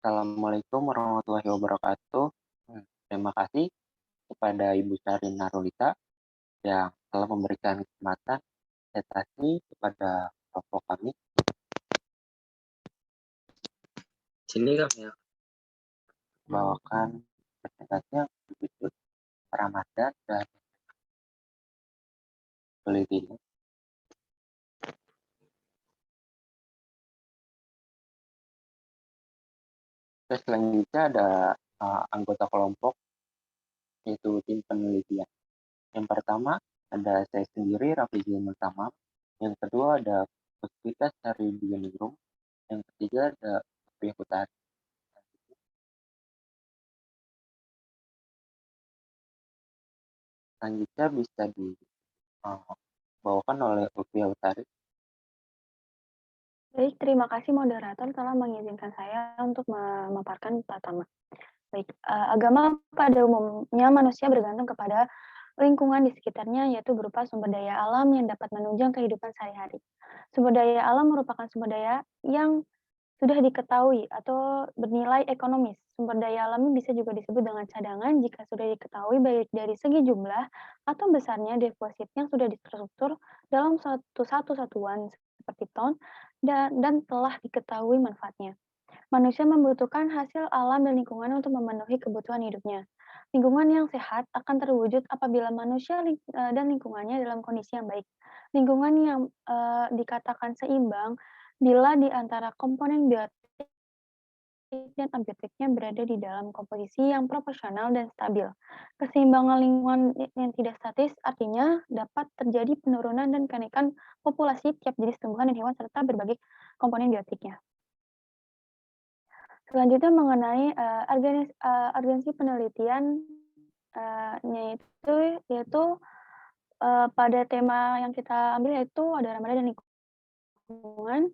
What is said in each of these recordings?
Assalamualaikum warahmatullahi wabarakatuh. Terima kasih kepada Ibu Sari Narulita yang telah memberikan kesempatan presentasi kepada kelompok kami. Sini kami akan membawakan presentasi yang berjudul Ramadan dan Filipina. Terus selanjutnya ada anggota kelompok, yaitu tim penelitian. Yang pertama ada saya sendiri, Raffi Zulman Tamam. Yang kedua ada Puspita Sari Dianingrum. Yang ketiga ada Sophia Hutari. Selanjutnya bisa dibawakan oleh Sophia Hutari. Baik, terima kasih moderator telah mengizinkan saya untuk memaparkan pertama. Baik, agama pada umumnya manusia bergantung kepada lingkungan di sekitarnya, yaitu berupa sumber daya alam yang dapat menunjang kehidupan sehari-hari. Sumber daya alam merupakan sumber daya yang sudah diketahui atau bernilai ekonomis. Sumber daya alam ini bisa juga disebut dengan cadangan jika sudah diketahui baik dari segi jumlah atau besarnya deposit yang sudah distruktur dalam satu satuan seperti ton dan telah diketahui manfaatnya. Manusia membutuhkan hasil alam dan lingkungan untuk memenuhi kebutuhan hidupnya. Lingkungan yang sehat akan terwujud apabila manusia dan lingkungannya dalam kondisi yang baik. Lingkungan yang dikatakan seimbang bila di antara komponen biotik dan abiotiknya berada di dalam komposisi yang proporsional dan stabil. Keseimbangan lingkungan yang tidak statis artinya dapat terjadi penurunan dan kenaikan populasi tiap jenis tumbuhan dan hewan serta berbagai komponen biotiknya. Selanjutnya mengenai urgensi penelitian yaitu pada tema yang kita ambil yaitu ada Ramadan dan lingkungan.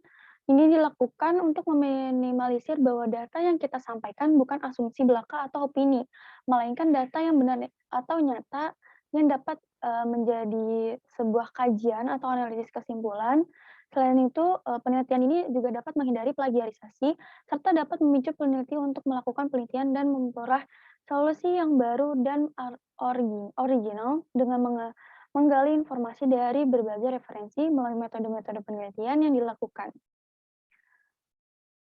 Ini dilakukan untuk meminimalisir bahwa data yang kita sampaikan bukan asumsi belaka atau opini, melainkan data yang benar atau nyata yang dapat menjadi sebuah kajian atau analisis kesimpulan. Selain itu, penelitian ini juga dapat menghindari plagiarisasi serta dapat memicu peneliti untuk melakukan penelitian dan memperoleh solusi yang baru dan original dengan menggali informasi dari berbagai referensi melalui metode-metode penelitian yang dilakukan.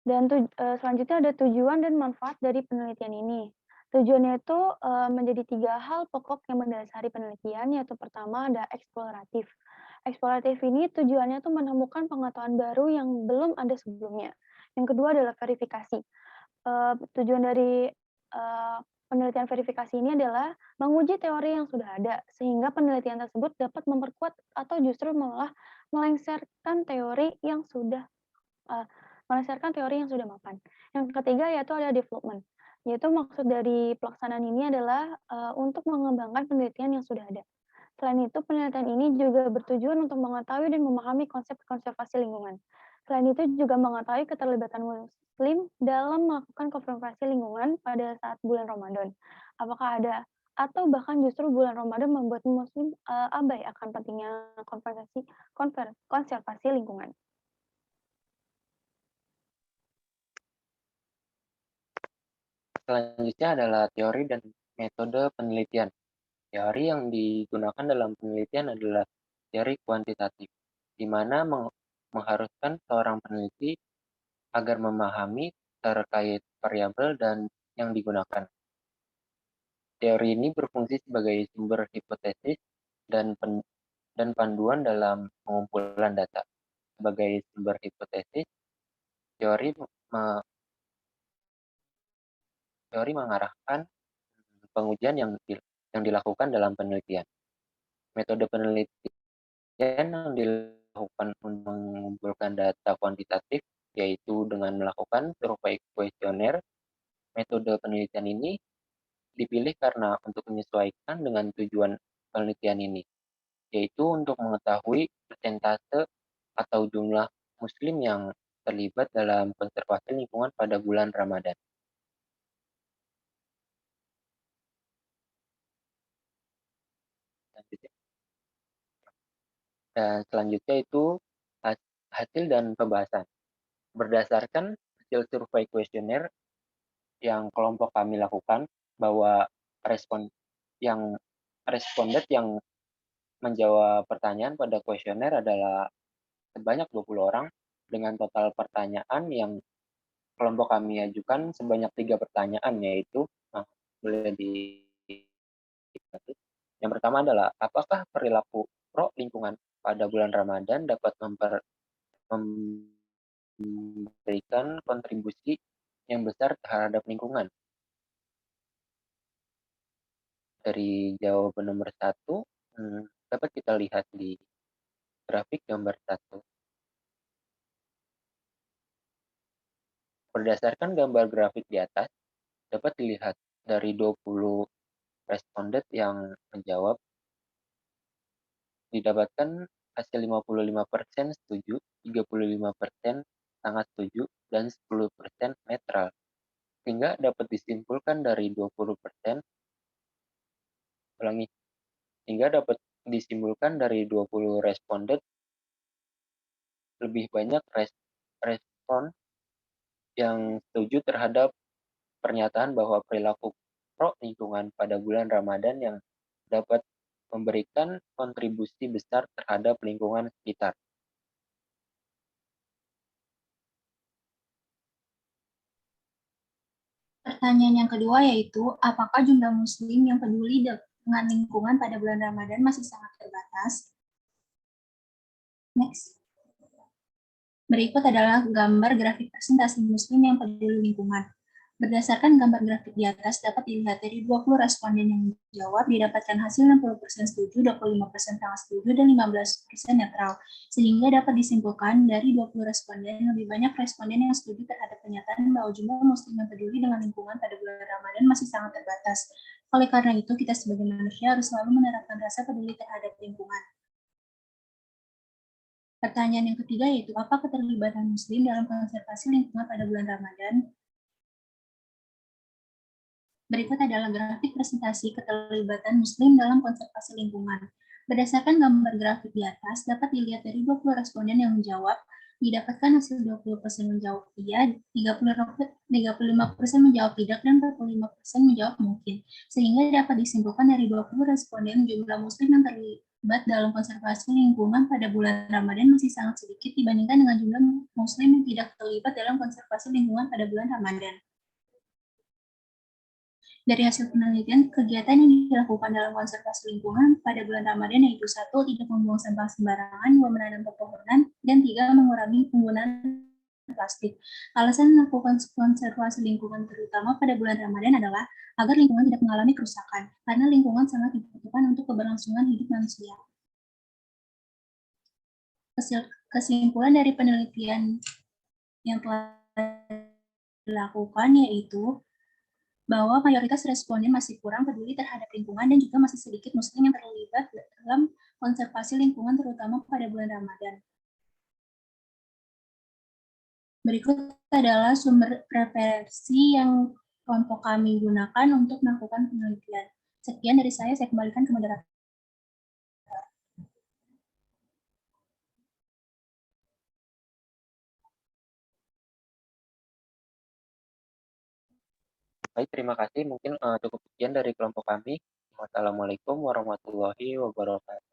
Dan selanjutnya ada tujuan dan manfaat dari penelitian ini. Tujuannya itu menjadi 3 hal pokok yang mendasari penelitian, yaitu pertama ada eksploratif. Eksploratif ini tujuannya tuh menemukan pengetahuan baru yang belum ada sebelumnya. Yang kedua adalah verifikasi. Tujuan dari penelitian verifikasi ini adalah menguji teori yang sudah ada, sehingga penelitian tersebut dapat memperkuat atau justru malah melengsarkan teori yang sudah mapan. Yang ketiga yaitu ada development, yaitu maksud dari pelaksanaan ini adalah untuk mengembangkan penelitian yang sudah ada. Selain itu, penelitian ini juga bertujuan untuk mengetahui dan memahami konsep konservasi lingkungan. Selain itu juga mengetahui keterlibatan Muslim dalam melakukan konservasi lingkungan pada saat bulan Ramadan. Apakah ada atau bahkan justru bulan Ramadan membuat Muslim abai akan pentingnya konservasi lingkungan. Selanjutnya adalah teori dan metode penelitian. Teori yang digunakan dalam penelitian adalah teori kuantitatif, di mana mengharuskan seorang peneliti agar memahami terkait variabel dan yang digunakan. Teori ini berfungsi sebagai sumber hipotesis dan panduan dalam pengumpulan data. Sebagai sumber hipotesis, teori mengarahkan pengujian yang dilakukan dalam penelitian. Metode penelitian yang dilakukan untuk mengumpulkan data kuantitatif yaitu dengan melakukan survei kuesioner. Metode penelitian ini dipilih karena untuk menyesuaikan dengan tujuan penelitian ini, yaitu untuk mengetahui persentase atau jumlah Muslim yang terlibat dalam konservasi lingkungan pada bulan Ramadan. Dan selanjutnya itu hasil dan pembahasan. Berdasarkan hasil survei kuesioner, yang kelompok kami lakukan, bahwa respon yang responden yang menjawab pertanyaan pada kuesioner adalah sebanyak 20 orang, dengan total pertanyaan yang kelompok kami ajukan sebanyak 3 pertanyaan, yaitu, boleh yang pertama adalah, apakah perilaku pro lingkungan pada bulan Ramadan dapat memberikan kontribusi yang besar terhadap lingkungan? Dari jawaban nomor satu, dapat kita lihat di grafik gambar satu. Berdasarkan gambar grafik di atas, dapat dilihat dari 20 responden yang menjawab, didapatkan hasil 55% setuju, 35% sangat setuju, dan 10% netral. Sehingga dapat disimpulkan dari 20%, ulangi, sehingga dapat disimpulkan dari 20 responden, lebih banyak respon yang setuju terhadap pernyataan bahwa perilaku pro lingkungan pada bulan Ramadan yang dapat memberikan kontribusi besar terhadap lingkungan sekitar. Pertanyaan yang kedua yaitu, apakah jumlah muslim yang peduli dengan lingkungan pada bulan Ramadan masih sangat terbatas? Next. Berikut adalah gambar grafik presentasi muslim yang peduli lingkungan. Berdasarkan gambar grafik di atas, dapat dilihat dari 20 responden yang menjawab, didapatkan hasil 60% setuju, 25% sangat setuju, dan 15% netral. Sehingga dapat disimpulkan dari 20 responden, lebih banyak responden yang setuju terhadap pernyataan bahwa jumlah muslim yang peduli dengan lingkungan pada bulan Ramadan masih sangat terbatas. Oleh karena itu, kita sebagai manusia harus selalu menerapkan rasa peduli terhadap lingkungan. Pertanyaan yang ketiga yaitu, apa keterlibatan muslim dalam konservasi lingkungan pada bulan Ramadan? Berikut adalah grafik presentasi keterlibatan muslim dalam konservasi lingkungan. Berdasarkan gambar grafik di atas, dapat dilihat dari 20 responden yang menjawab, didapatkan hasil 20% menjawab iya, 35% menjawab tidak, dan 45% menjawab mungkin. Sehingga dapat disimpulkan dari 20 responden, jumlah muslim yang terlibat dalam konservasi lingkungan pada bulan Ramadan masih sangat sedikit dibandingkan dengan jumlah muslim yang tidak terlibat dalam konservasi lingkungan pada bulan Ramadan. Dari hasil penelitian, kegiatan yang dilakukan dalam konservasi lingkungan pada bulan Ramadan yaitu 1. Tidak membuang sampah sembarangan, 2. Menanam pepohonan, dan 3. Mengurangi penggunaan plastik. Alasan melakukan konservasi lingkungan terutama pada bulan Ramadan adalah agar lingkungan tidak mengalami kerusakan, karena lingkungan sangat dibutuhkan untuk keberlangsungan hidup manusia. Kesimpulan dari penelitian yang telah dilakukan yaitu bahwa mayoritas responden masih kurang peduli terhadap lingkungan dan juga masih sedikit muslim yang terlibat dalam konservasi lingkungan terutama pada bulan Ramadan. Berikut adalah sumber referensi yang kelompok kami gunakan untuk melakukan penelitian. Sekian dari saya kembalikan ke moderator. Baik, terima kasih. Mungkin cukup sekian dari kelompok kami. Wassalamualaikum warahmatullahi wabarakatuh.